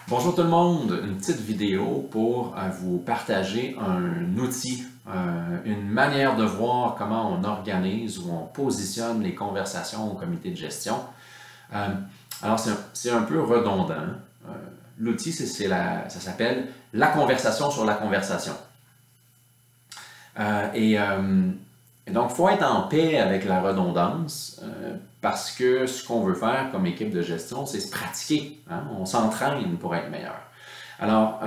Bonjour tout le monde, une petite vidéo pour vous partager un outil, une manière de voir comment on organise ou on positionne les conversations au comité de gestion. Alors c'est un peu redondant. L'outil, ça s'appelle la conversation sur la conversation. Et donc, il faut être en paix avec la redondance parce que ce qu'on veut faire comme équipe de gestion, c'est se pratiquer. Hein? On s'entraîne pour être meilleur. Alors,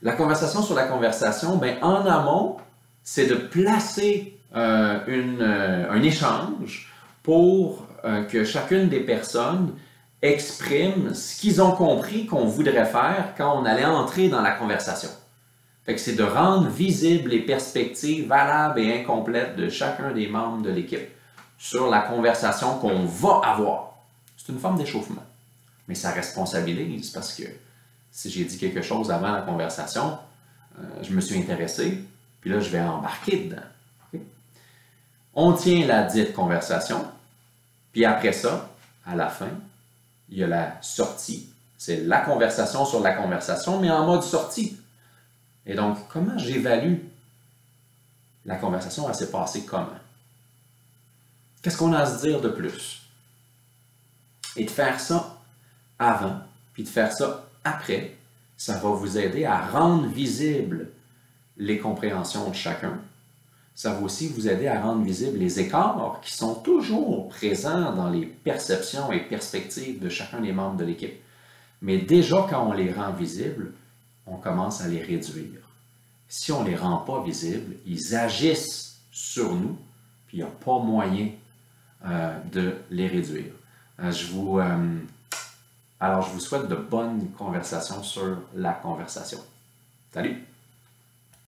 la conversation sur la conversation, ben, en amont, c'est de placer un échange pour que chacune des personnes exprime ce qu'ils ont compris qu'on voudrait faire quand on allait entrer dans la conversation. Fait que c'est de rendre visibles les perspectives valables et incomplètes de chacun des membres de l'équipe sur la conversation qu'on va avoir. C'est une forme d'échauffement. Mais ça responsabilise parce que si j'ai dit quelque chose avant la conversation, je me suis intéressé, puis là, je vais embarquer dedans. Okay? On tient la dite conversation, puis après ça, à la fin, il y a la sortie. C'est la conversation sur la conversation, mais en mode sortie. Et donc, comment j'évalue la conversation? Elle s'est passée comment? Qu'est-ce qu'on a à se dire de plus? Et de faire ça avant, puis de faire ça après, ça va vous aider à rendre visibles les compréhensions de chacun. Ça va aussi vous aider à rendre visibles les écarts qui sont toujours présents dans les perceptions et perspectives de chacun des membres de l'équipe. Mais déjà, quand on les rend visibles, on commence à les réduire. Si on ne les rend pas visibles, ils agissent sur nous, puis il n'y a pas moyen de les réduire. Alors, je vous souhaite de bonnes conversations sur la conversation. Salut!